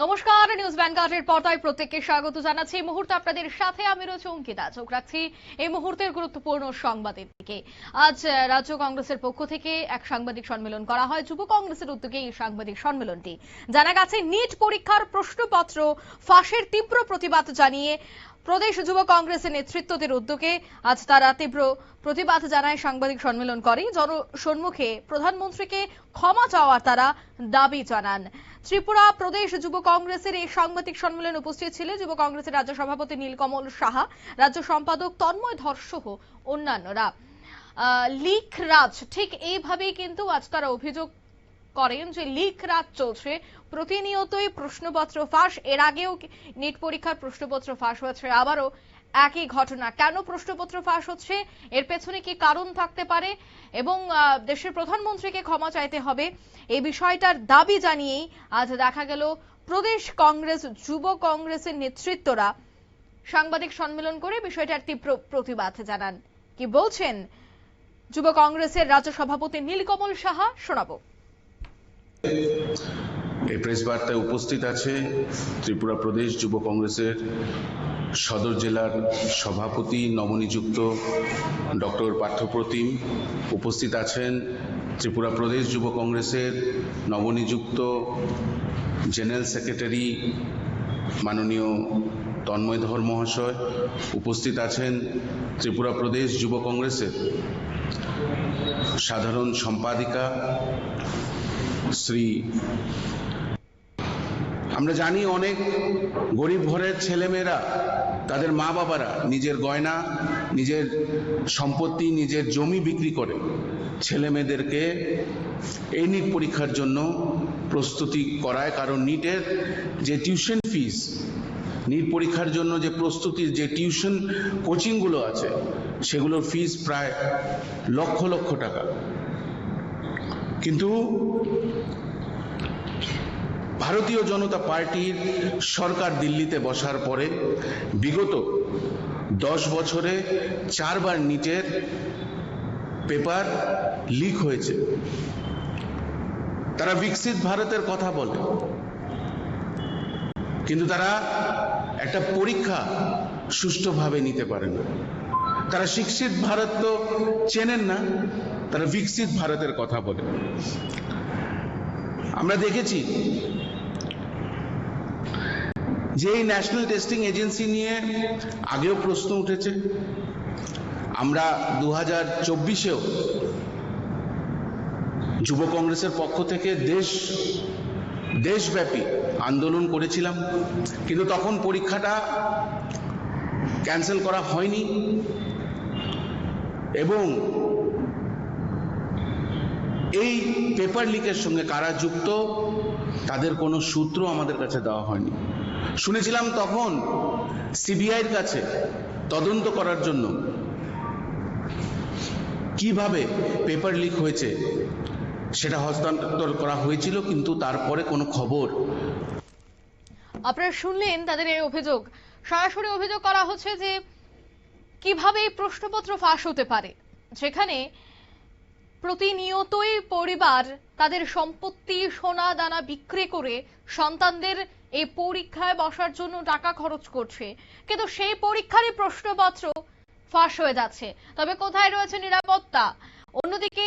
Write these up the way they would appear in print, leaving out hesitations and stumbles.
নমস্কার, নিউজ ভ্যানগার্ডের পর্দায় প্রত্যেককে স্বাগত জানাচ্ছি। এই মুহূর্তে আপনাদের সাথে আমি রয়েছে অঙ্কিতা। চোখ রাখছি এই মুহূর্তের গুরুত্বপূর্ণ সংবাদের দিকে। আজ রাজ্য কংগ্রেসের পক্ষ থেকে এক সাংবাদিক সম্মেলন করা হয়। যুব কংগ্রেসের উদ্যোগে এই সাংবাদিক সম্মেলনটি। জানা গেছে, নিট পরীক্ষার প্রশ্নপত্র ফাঁসের তীব্র প্রতিবাদ জানিয়ে প্রদেশ যুব কংগ্রেসের নেতৃত্বদের উদ্যোগে আজ তারা তীব্র প্রতিবাদ জানায়, সাংবাদিক সম্মেলন করে। জনসম্মুখে প্রধানমন্ত্রীকে ক্ষমা চাওয়ার তারা দাবি জানান। ত্রিপুরা প্রদেশ যুব কংগ্রেসের এই সাংবাদিক সম্মেলনে উপস্থিত ছিলেন যুব কংগ্রেসের রাজ্য সভাপতি নীলকমল সাহা, রাজ্য সম্পাদক তন্ময় ধর সহ অন্যান্যরা। লিক রাজ, ঠিক এইভাবেই কিন্তু আজ তারা অভিযোগ করেন যে লিক রাজ চলছে, প্রতিনিয়তই প্রশ্নপত্র ফাঁস। এর আগেও নিট পরীক্ষার প্রশ্নপত্র ফাঁস হয়েছে, আবারও একই ঘটনা। কেন প্রশ্নপত্র ফাঁস হচ্ছে, এর পেছনে কি কারণ থাকতে পারে, এবং দেশের প্রধানমন্ত্রীকে ক্ষমা চাইতে হবে, এই বিষয়টার দাবি জানিয়েই আজ দেখা গেল প্রদেশ কংগ্রেস যুব কংগ্রেসের নেতৃত্বরা সাংবাদিক সম্মেলন করে বিষয়টার তীব্র প্রতিবাদ জানান। কি বলছেন যুব কংগ্রেসের রাজ্য সভাপতি নীলকমল সাহা, শোনাবো। এই প্রেস বার্তায় উপস্থিত আছে ত্রিপুরা প্রদেশ যুব কংগ্রেসের সদর জেলার সভাপতি নবনিযুক্ত ডক্টর পার্থপ্রতিম। উপস্থিত আছেন ত্রিপুরা প্রদেশ যুব কংগ্রেসের নবনিযুক্ত জেনারেল সেক্রেটারি মাননীয় তন্ময় ধর মহাশয়। উপস্থিত আছেন ত্রিপুরা প্রদেশ যুব কংগ্রেসের সাধারণ সম্পাদিকা শ্রী। আমরা জানি অনেক গরিব ঘরের ছেলেমেয়েরা, তাদের মা বাবারা নিজের গয়না, নিজের সম্পত্তি, নিজের জমি বিক্রি করে ছেলে মেয়েদেরকে এই নিট পরীক্ষার জন্য প্রস্তুতি করায়। কারণ নিটের যে টিউশন ফিস, নিট পরীক্ষার জন্য যে প্রস্তুতির যে টিউশন কোচিংগুলো আছে, সেগুলোর ফিস প্রায় লক্ষ লক্ষ টাকা। কিন্তু ভারতীয় জনতা পার্টির সরকার দিল্লিতে বসার পরে বিগত 10 বছরে 4 বার নিটের পেপার লিক হয়েছে। তারা বিকশিত ভারতের কথা বলে, কিন্তু তারা একটা পরীক্ষা সুষ্ঠুভাবে নিতে পারে না। তারা শিক্ষিত ভারত তো চেনেন না, তারা বিকশিত ভারতের কথা বলে। আমরা দেখেছি যে এই ন্যাশনাল টেস্টিং এজেন্সি নিয়ে আগেও প্রশ্ন উঠেছে। আমরা 2024-এও যুব কংগ্রেসের পক্ষ থেকে দেশব্যাপী আন্দোলন করেছিলাম, কিন্তু তখন পরীক্ষাটা ক্যান্সেল করা হয়নি এবং এই পেপার লিকের সঙ্গে কারা যুক্ত তাদের কোনো সূত্র আমাদের কাছে দেওয়া হয়নি। শুনেছিলাম তখন সিবিআইয়ের কাছে তদন্ত করার জন্য কিভাবে পেপার লিক হয়েছে সেটা হস্তান্তর করা হয়েছিল, কিন্তু তারপরে কোনো খবর। আপনারা শুনলেন তাদের এই অভিযোগ। সরাসরি অভিযোগ করা হচ্ছে যে কিভাবে এই প্রশ্নপত্র ফাঁস হতে পারে, যেখানে প্রতিনিয়তই পরিবার তাদের সম্পত্তি, সোনা দানা বিক্রি করে সন্তানদের এই পরীক্ষায় বসার জন্য টাকা খরচ করছে, কিন্তু সেই পরীক্ষারই প্রশ্নপত্র ফাঁস হয়ে যাচ্ছে। তবে কোথায় রয়েছে নিরাপত্তা? অন্যদিকে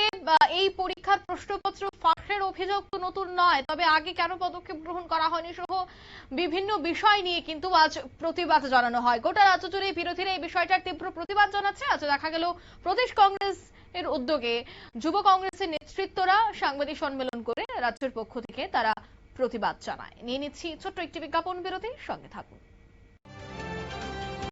এই পরীক্ষার প্রশ্নপত্র ফাঁসের অভিযোগ তো নতুন নয়, তবে আগে কেন পদক্ষেপ গ্রহণ করা হয়নি সহ বিভিন্ন বিষয় নিয়ে কিন্তু আজ প্রতিবাদ জানানো হয়। গোটা রাজ্য জুড়ে বিরোধীরা এই বিষয়টার তীব্র প্রতিবাদ জানাচ্ছে। আজ দেখা গেল প্রদেশ কংগ্রেস এর উদ্যোগে যুব কংগ্রেসের নেতৃত্বরা সাংবাদিক সম্মেলন করে রাজ্যের পক্ষ থেকে তারা প্রতিবাদ জানায়। নিয়ে নিচ্ছি ছোট্ট একটি বিজ্ঞাপন বিরতি, সঙ্গে থাকুন।